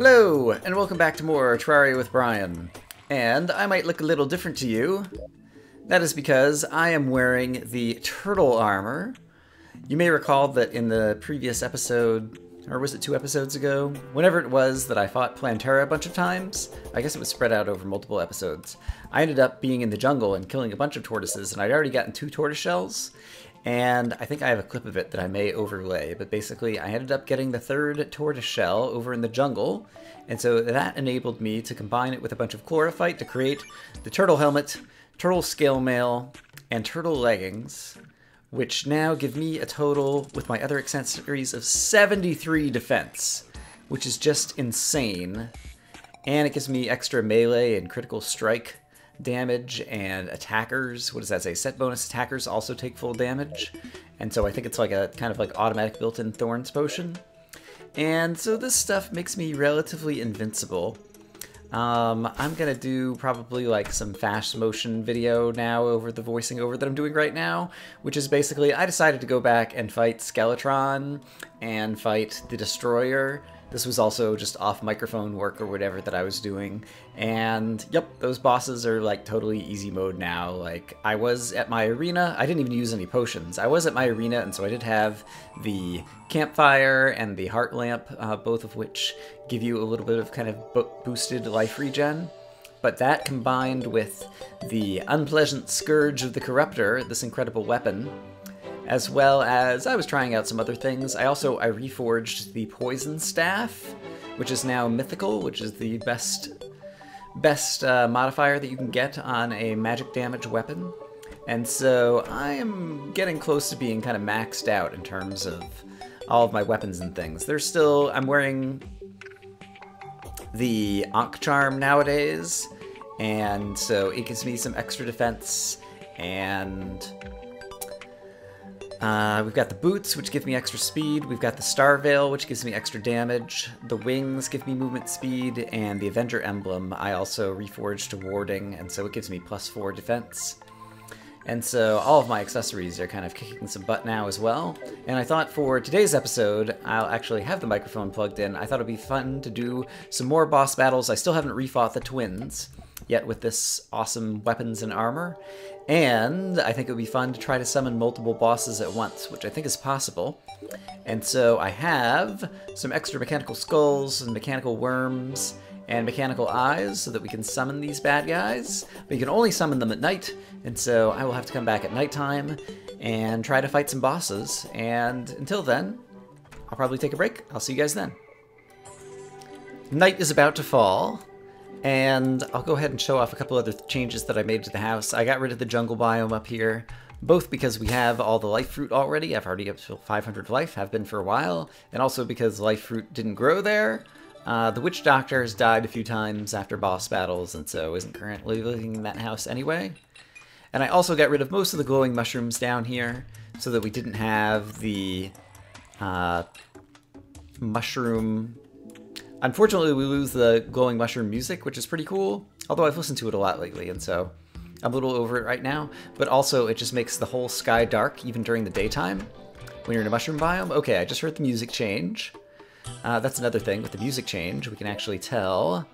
Hello, and welcome back to more Terraria with Brian. And I might look a little different to you. That is because I am wearing the turtle armor. You may recall that in the previous episode, or was it 2 episodes ago? Whenever it was that I fought Plantera a bunch of times, I guess it was spread out over multiple episodes. I ended up being in the jungle and killing a bunch of tortoises, and I'd already gotten 2 tortoise shells. And I think I have a clip of it that I may overlay, but basically I ended up getting the 3rd tortoise shell over in the jungle, and so that enabled me to combine it with a bunch of chlorophyte to create the turtle helmet, turtle scale mail, and turtle leggings, which now give me a total, with my other accessories, of 73 defense, which is just insane. And it gives me extra melee and critical strike damage, and attackers, what does that say? Set bonus attackers also take full damage. And so I think it's like a kind of like automatic built-in Thorns potion. And so this stuff makes me relatively invincible. I'm gonna do probably like some fast motion video now over the voicing over that I'm doing right now, which is basically I decided to go back and fight Skeletron and fight the Destroyer. This was also just off microphone work or whatever that I was doing. And yep, those bosses are like totally easy mode now. Like I was at my arena, I didn't even use any potions. I was at my arena, and so I did have the campfire and the heart lamp, both of which give you a little bit of kind of boosted life regen. But that combined with the unpleasant Scourge of the Corruptor, this incredible weapon, as well as I was trying out some other things. I reforged the Poison Staff, which is now mythical, which is the best modifier that you can get on a magic damage weapon. And so I am getting close to being kind of maxed out in terms of all of my weapons and things. I'm wearing the Ankh Charm nowadays, and so it gives me some extra defense, and we've got the boots, which give me extra speed. We've got the Star Veil, which gives me extra damage. The wings give me movement speed, and the Avenger Emblem I also reforged to warding, and so it gives me +4 defense. And so all of my accessories are kind of kicking some butt now as well. And I thought for today's episode, I'll actually have the microphone plugged in. I thought it'd be fun to do some more boss battles. I still haven't refought the twins yet with this awesome weapons and armor. And I think it would be fun to try to summon multiple bosses at once, which I think is possible. And so I have some extra mechanical skulls and mechanical worms and mechanical eyes so that we can summon these bad guys. But you can only summon them at night, and so I will have to come back at nighttime and try to fight some bosses. And until then, I'll probably take a break. I'll see you guys then. Night is about to fall, and I'll go ahead and show off a couple other changes that I made to the house. I got rid of the jungle biome up here, both because we have all the life fruit already. I've already up to 500 life, have been for a while, and also because life fruit didn't grow there. The witch doctor has died a few times after boss battles, and so isn't currently living in that house anyway. And I also got rid of most of the glowing mushrooms down here, so that we didn't have the mushroom. Unfortunately, we lose the glowing mushroom music, which is pretty cool, although I've listened to it a lot lately, and so I'm a little over it right now. But also, it just makes the whole sky dark, even during the daytime, when you're in a mushroom biome. Okay, I just heard the music change. That's another thing, with the music change, we can actually tell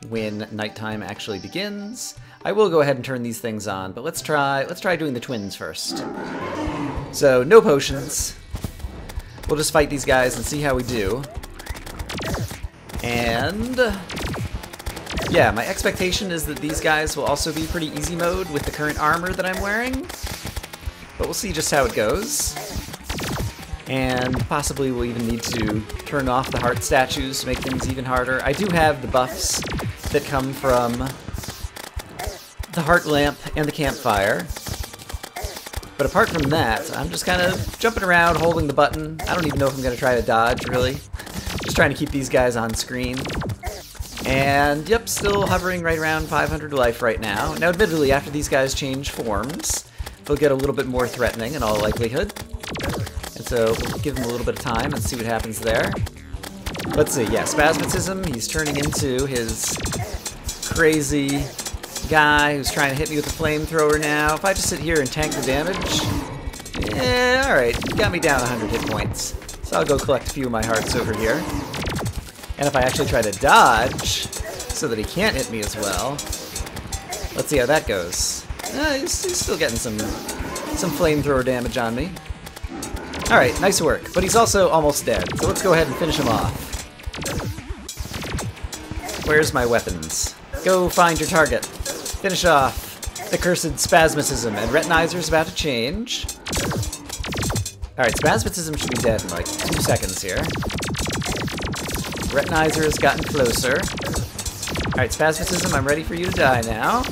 when nighttime actually begins. I will go ahead and turn these things on, but let's try doing the twins first. So, no potions. We'll just fight these guys and see how we do. And yeah, my expectation is that these guys will also be pretty easy mode with the current armor that I'm wearing. But we'll see just how it goes. And possibly we'll even need to turn off the heart statues to make things even harder. I do have the buffs that come from the heart lamp and the campfire. But apart from that, I'm just kind of jumping around, holding the button. I don't even know if I'm going to try to dodge, really. Just trying to keep these guys on screen. And yep, still hovering right around 500 life right now. Now, admittedly, after these guys change forms, they'll get a little bit more threatening in all likelihood. And so we'll give him a little bit of time and see what happens there. Let's see, yeah, Spasmatism, he's turning into his crazy guy who's trying to hit me with a flamethrower now. If I just sit here and tank the damage, yeah, alright, got me down 100 hit points. So I'll go collect a few of my hearts over here. And if I actually try to dodge, so that he can't hit me as well, let's see how that goes. He's still getting some flamethrower damage on me. Alright, nice work. But he's also almost dead, so let's go ahead and finish him off. Where's my weapons? Go find your target. Finish off the cursed spasmaticism, and retinizer's about to change. Alright, spasmaticism should be dead in like 2 seconds here. Retinizer has gotten closer. Alright, spasmaticism, I'm ready for you to die now.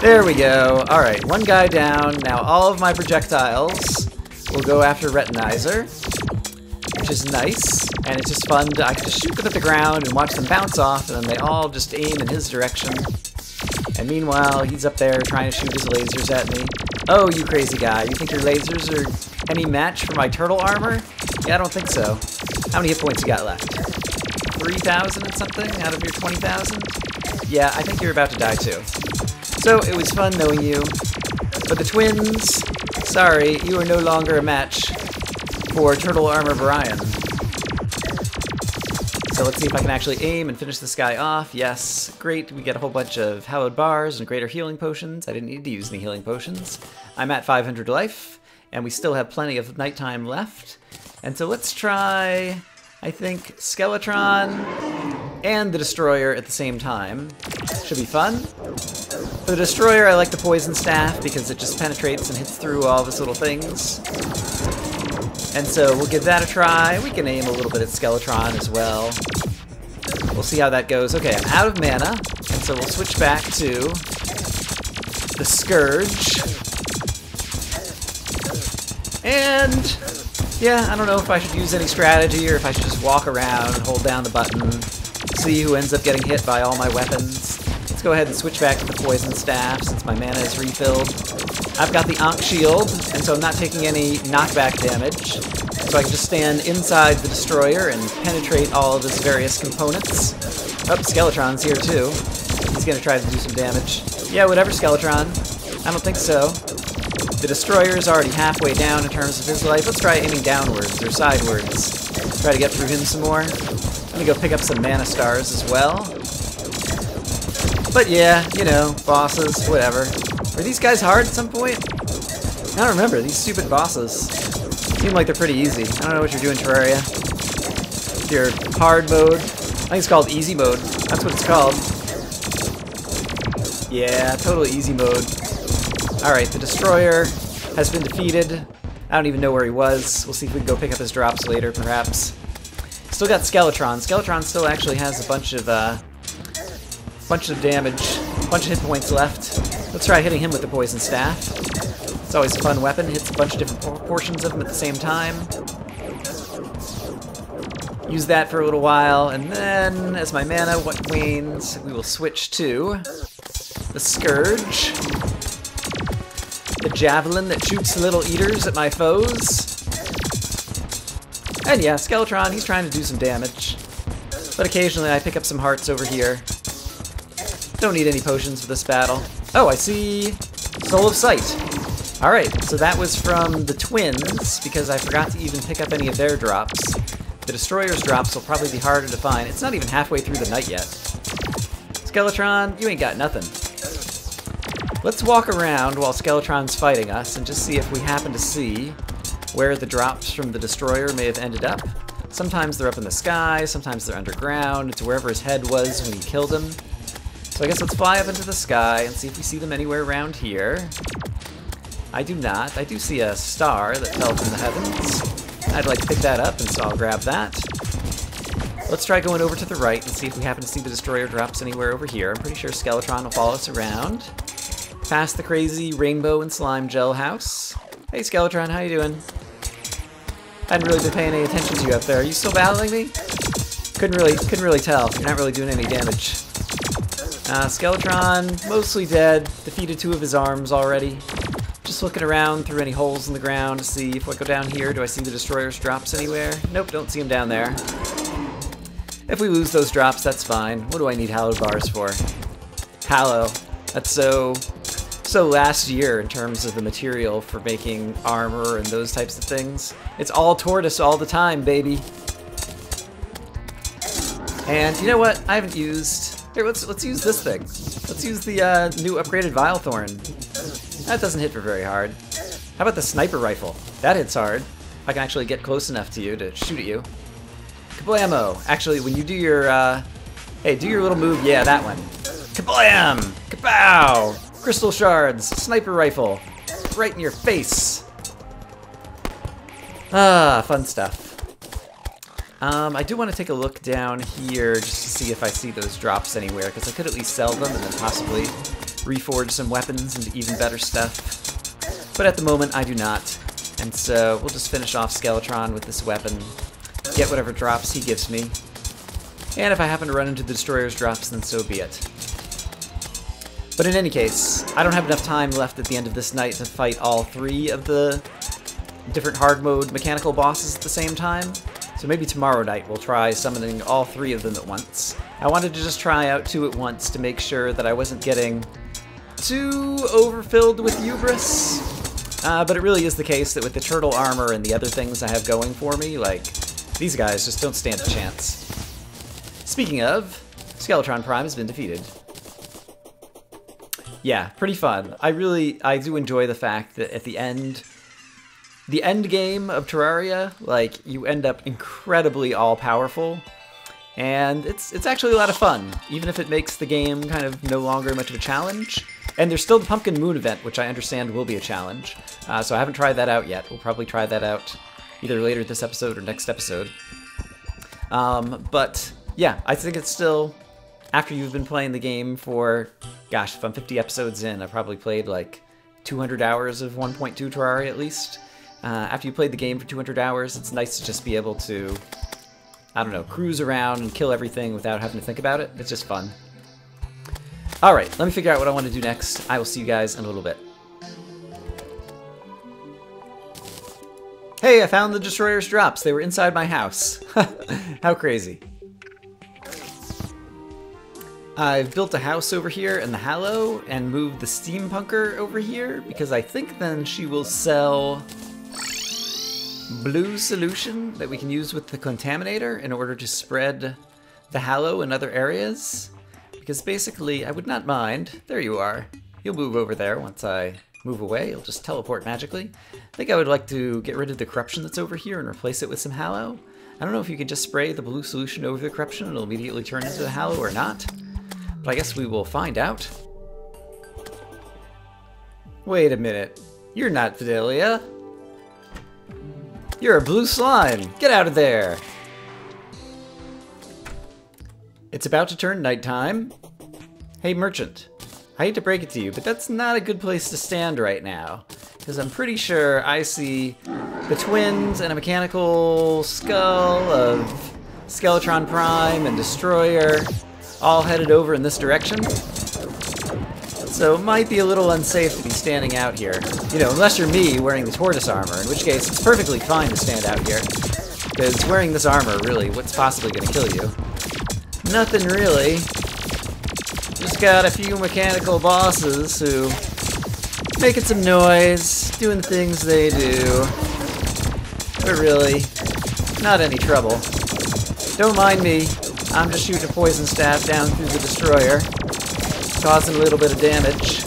There we go. Alright, one guy down. Now all of my projectiles will go after retinizer, which is nice. And it's just fun to, I can just shoot them at the ground and watch them bounce off, and then they all just aim in his direction. And meanwhile, he's up there trying to shoot his lasers at me. Oh, you crazy guy. You think your lasers are any match for my turtle armor? Yeah, I don't think so. How many hit points you got left? 3,000 and something out of your 20,000? Yeah, I think you're about to die too. So, it was fun knowing you. But the twins, sorry, you are no longer a match for Turtle Armor Brian. So let's see if I can actually aim and finish this guy off. Yes, great. We get a whole bunch of hallowed bars and greater healing potions. I didn't need to use any healing potions. I'm at 500 life, and we still have plenty of nighttime left. And so let's try, I think, Skeletron and the Destroyer at the same time. Should be fun. For the Destroyer, I like the Poison Staff because it just penetrates and hits through all of his little things. And so we'll give that a try. We can aim a little bit at Skeletron as well. We'll see how that goes. Okay, I'm out of mana, and so we'll switch back to the Scourge. And yeah, I don't know if I should use any strategy or if I should just walk around and hold down the button, see who ends up getting hit by all my weapons. Let's go ahead and switch back to the Poison Staff since my mana is refilled. I've got the Ankh Shield, and so I'm not taking any knockback damage. So I can just stand inside the Destroyer and penetrate all of his various components. Oh, Skeletron's here too. He's gonna try to do some damage. Yeah, whatever, Skeletron. I don't think so. The Destroyer is already halfway down in terms of his life. Let's try aiming downwards or sidewards. Try to get through him some more. I'm gonna go pick up some mana stars as well. But yeah, you know, bosses, whatever. Were these guys hard at some point? I don't remember. These stupid bosses seem like they're pretty easy. I don't know what you're doing, Terraria. Your hard mode. I think it's called easy mode. That's what it's called. Yeah, total easy mode. Alright, the Destroyer has been defeated. I don't even know where he was. We'll see if we can go pick up his drops later, perhaps. Still got Skeletron. Skeletron still actually has a bunch of damage, a bunch of hit points left. Let's try hitting him with the Poison Staff. It's always a fun weapon. Hits a bunch of different portions of him at the same time. Use that for a little while, and then, as my mana wanes, we will switch to the Scourge. The Javelin that shoots little eaters at my foes. And yeah, Skeletron, he's trying to do some damage. But occasionally I pick up some hearts over here. Don't need any potions for this battle. Oh, I see Soul of Sight. Alright, so that was from the twins, because I forgot to even pick up any of their drops. The Destroyer's drops will probably be harder to find. It's not even halfway through the night yet. Skeletron, you ain't got nothing. Let's walk around while Skeletron's fighting us and just see if we happen to see where the drops from the Destroyer may have ended up. Sometimes they're up in the sky, sometimes they're underground. It's wherever his head was when you killed him. So I guess let's fly up into the sky and see if we see them anywhere around here. I do not. I do see a star that fell from the heavens. I'd like to pick that up, and so I'll grab that. Let's try going over to the right and see if we happen to see the Destroyer drops anywhere over here. I'm pretty sure Skeletron will follow us around. Past the crazy rainbow and slime gel house. Hey Skeletron, how you doing? I hadn't really been paying any attention to you up there. Are you still battling me? Couldn't really tell. You're not really doing any damage. Skeletron, mostly dead. Defeated 2 of his arms already. Just looking around through any holes in the ground to see if I go down here. Do I see the Destroyer's drops anywhere? Nope, don't see him down there. If we lose those drops, that's fine. What do I need hallowed bars for? Hallow. That's so last year in terms of the material for making armor and those types of things. It's all tortoise all the time, baby. And you know what? I haven't used... Here, let's use this thing. Let's use the new upgraded Vilethorn. That doesn't hit very hard. How about the sniper rifle? That hits hard. I can actually get close enough to you to shoot at you. Kablammo! Actually, when you do your, hey, do your little move. Yeah, that one. Kablam! Kapow! Crystal shards! Sniper rifle! Right in your face! Ah, fun stuff. I do want to take a look down here just to see if I see those drops anywhere, because I could at least sell them and then possibly reforge some weapons into even better stuff. But at the moment, I do not. And so we'll just finish off Skeletron with this weapon, get whatever drops he gives me. And if I happen to run into the Destroyer's drops, then so be it. But in any case, I don't have enough time left at the end of this night to fight all 3 of the different hard mode mechanical bosses at the same time. So maybe tomorrow night we'll try summoning all 3 of them at once. I wanted to just try out 2 at once to make sure that I wasn't getting too overfilled with hubris. But it really is the case that with the turtle armor and the other things I have going for me, like, these guys just don't stand a chance. Speaking of, Skeletron Prime has been defeated. Yeah, pretty fun. I do enjoy the fact that at the end game of Terraria, like, you end up incredibly all-powerful, and it's actually a lot of fun, even if it makes the game kind of no longer much of a challenge. And there's still the Pumpkin Moon event, which I understand will be a challenge, so I haven't tried that out yet. We'll probably try that out either later this episode or next episode. But yeah, I think it's still, after you've been playing the game for, gosh, if I'm 50 episodes in, I've probably played like 200 hours of 1.2 Terraria at least. After you played the game for 200 hours, it's nice to just be able to, I don't know, cruise around and kill everything without having to think about it. It's just fun. Alright, let me figure out what I want to do next. I will see you guys in a little bit. Hey, I found the Destroyer's drops. They were inside my house. How crazy. I've built a house over here in the Hallow and moved the Steampunker over here because I think then she will sell blue solution that we can use with the Contaminator in order to spread the Hallow in other areas. Because basically, I would not mind. There you are. You'll move over there once I move away. You'll just teleport magically. I think I would like to get rid of the corruption that's over here and replace it with some Hallow. I don't know if you could just spray the blue solution over the corruption and it'll immediately turn into the Hallow or not. But I guess we will find out. Wait a minute. You're not Fidelia. You're a blue slime. Get out of there. It's about to turn nighttime. Hey, merchant. I hate to break it to you, but that's not a good place to stand right now. Because I'm pretty sure I see the twins and a mechanical skull of Skeletron Prime and Destroyer all headed over in this direction. So it might be a little unsafe to be standing out here. You know, unless you're me wearing the tortoise armor, in which case it's perfectly fine to stand out here. Because wearing this armor, really, what's possibly going to kill you? Nothing really. Just got a few mechanical bosses who making some noise, doing the things they do. But really, not any trouble. Don't mind me. I'm just shooting a poison staff down through the destroyer, causing a little bit of damage.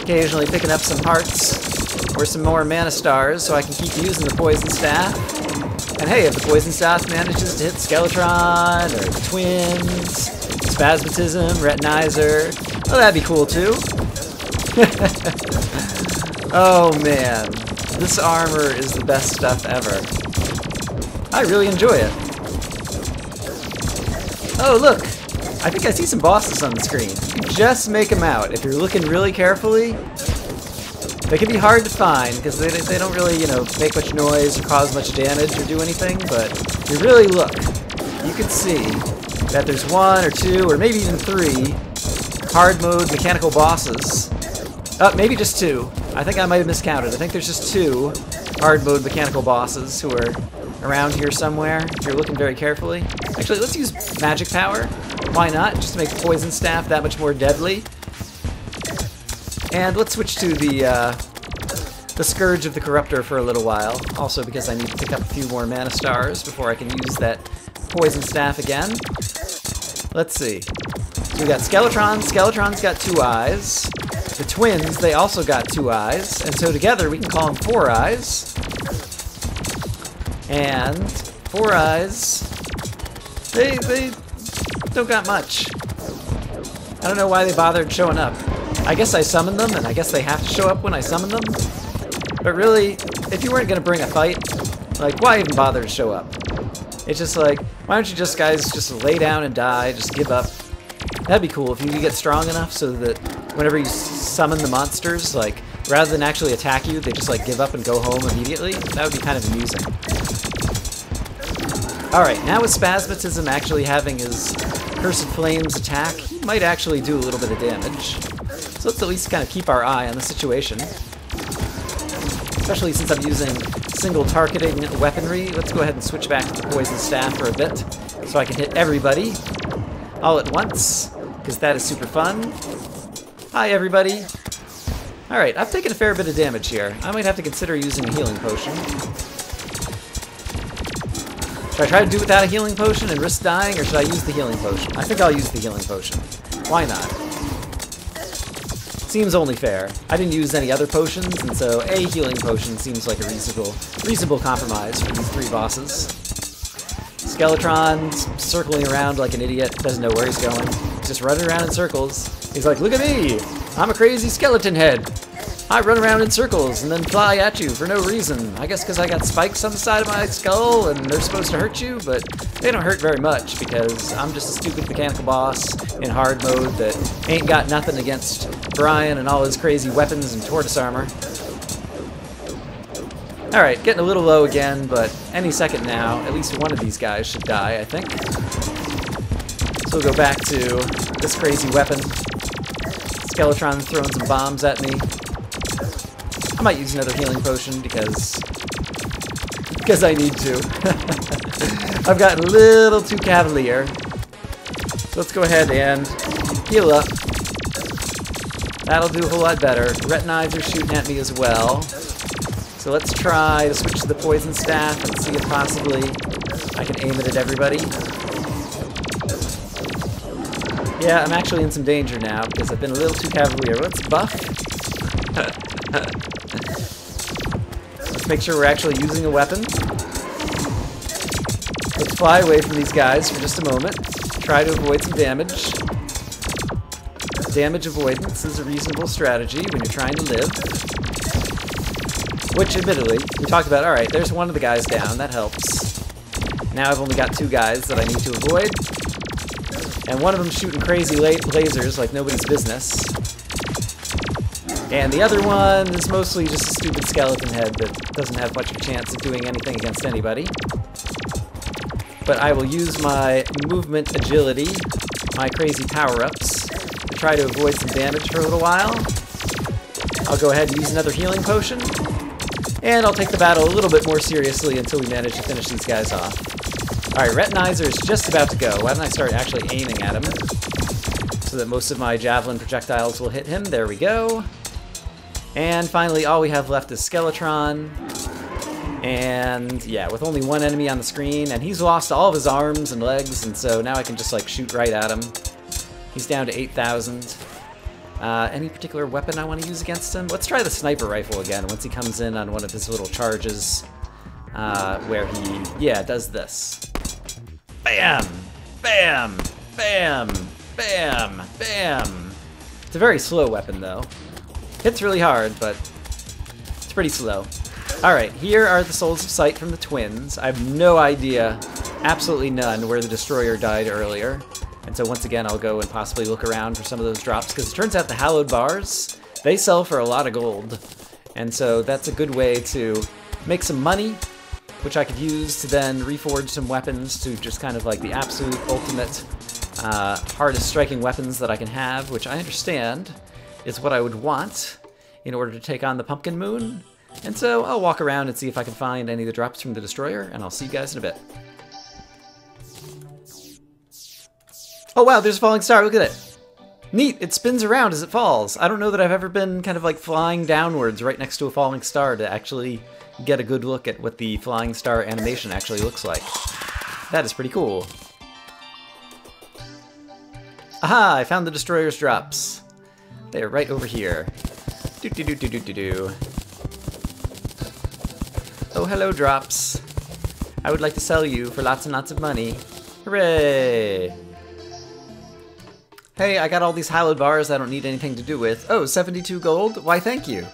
Occasionally picking up some hearts or some more mana stars so I can keep using the poison staff. And hey, if the poison staff manages to hit Skeletron, or the twins, Spasmatism, Retinizer, well, that'd be cool too. Oh man, this armor is the best stuff ever. I really enjoy it. Oh look, I think I see some bosses on the screen. You can just make them out. If you're looking really carefully, they can be hard to find because they don't really, you know, make much noise or cause much damage or do anything, but if you really look, you can see that there's 1 or 2 or maybe even 3 hard mode mechanical bosses. Maybe just 2. I think I might have miscounted. I think there's just 2 hard mode mechanical bosses who are around here somewhere, if you're looking very carefully. Actually, let's use magic power. Why not? Just to make the poison staff that much more deadly. And let's switch to the Scourge of the Corruptor for a little while. Also because I need to pick up a few more mana stars before I can use that poison staff again. let's see. So we got Skeletron. Skeletron's got 2 eyes. The twins, they also got 2 eyes. And so together we can call them 4 eyes. And 4 eyes, they don't got much. I don't know why they bothered showing up. I guess I summoned them, and I guess they have to show up when I summon them. But really, if you weren't going to bring a fight, like, why even bother to show up? It's just like, why don't you just, guys, just lay down and die, just give up. That'd be cool if you could get strong enough so that whenever you summon the monsters, like, rather than actually attack you, they just, like, give up and go home immediately. That would be kind of amusing. Alright, now with Spasmatism actually having his Cursed Flames attack, he might actually do a little bit of damage. So let's at least kind of keep our eye on the situation. Especially since I'm using single targeting weaponry. Let's go ahead and switch back to the Poison Staff for a bit, so I can hit everybody all at once, because that is super fun. Hi everybody! Alright, I've taken a fair bit of damage here. I might have to consider using a healing potion. Should I try to do without a healing potion and risk dying, or should I use the healing potion? I think I'll use the healing potion. Why not? Seems only fair. I didn't use any other potions, and so a healing potion seems like a reasonable compromise for these 3 bosses. Skeletron's circling around like an idiot, doesn't know where he's going. He's just running around in circles. He's like, look at me! I'm a crazy skeleton head! I run around in circles and then fly at you for no reason. I guess because I got spikes on the side of my skull and they're supposed to hurt you, but they don't hurt very much because I'm just a stupid mechanical boss in hard mode that ain't got nothing against Brian and all his crazy weapons and tortoise armor. Alright, getting a little low again, but any second now, at least one of these guys should die, I think. So we'll go back to this crazy weapon. Skeletron throwing some bombs at me. I might use another healing potion because I need to. I've gotten a little too cavalier. So let's go ahead and heal up. That'll do a whole lot better. Retinives are shooting at me as well. So let's try to switch to the Poison Staff and see if possibly I can aim it at everybody. Yeah, I'm actually in some danger now because I've been a little too cavalier. Let's buff. Let's make sure we're actually using a weapon. Let's fly away from these guys for just a moment. Try to avoid some damage. Damage avoidance is a reasonable strategy when you're trying to live. Which, admittedly, we talked about, alright, there's one of the guys down, that helps. Now I've only got 2 guys that I need to avoid. And one of them shooting crazy lasers like nobody's business. And the other one is mostly just a stupid skeleton head that doesn't have much of a chance of doing anything against anybody. But I will use my movement agility, my crazy power-ups, to try to avoid some damage for a little while. I'll go ahead and use another healing potion. And I'll take the battle a little bit more seriously until we manage to finish these guys off. Alright, Retinizer is just about to go. Why don't I start actually aiming at him so that most of my javelin projectiles will hit him. There we go. And finally, all we have left is Skeletron. And yeah, with only one enemy on the screen, and he's lost all of his arms and legs, and so now I can just like shoot right at him. He's down to 8,000. Any particular weapon I want to use against him? Let's try the sniper rifle again once he comes in on one of his little charges where he, yeah, does this. Bam! Bam! Bam! Bam! Bam! It's a very slow weapon, though. Hits really hard, but it's pretty slow. Alright, here are the Souls of Sight from the twins. I have no idea, absolutely none, where the Destroyer died earlier. And so once again, I'll go and possibly look around for some of those drops, because it turns out the Hallowed Bars, they sell for a lot of gold. And so that's a good way to make some money, which I could use to then reforge some weapons to just kind of like the absolute ultimate hardest striking weapons that I can have, which I understand is what I would want in order to take on the Pumpkin Moon. And so I'll walk around and see if I can find any of the drops from the Destroyer, and I'll see you guys in a bit. Oh wow, there's a falling star, look at it! Neat, it spins around as it falls. I don't know that I've ever been kind of like flying downwards right next to a falling star to actually get a good look at what the flying star animation actually looks like. That is pretty cool. Aha! I found the destroyer's drops. They're right over here. Do. Oh, hello, drops. I would like to sell you for lots and lots of money. Hooray! Hey, I got all these hallowed bars I don't need anything to do with. Oh, 72 gold? Why, thank you.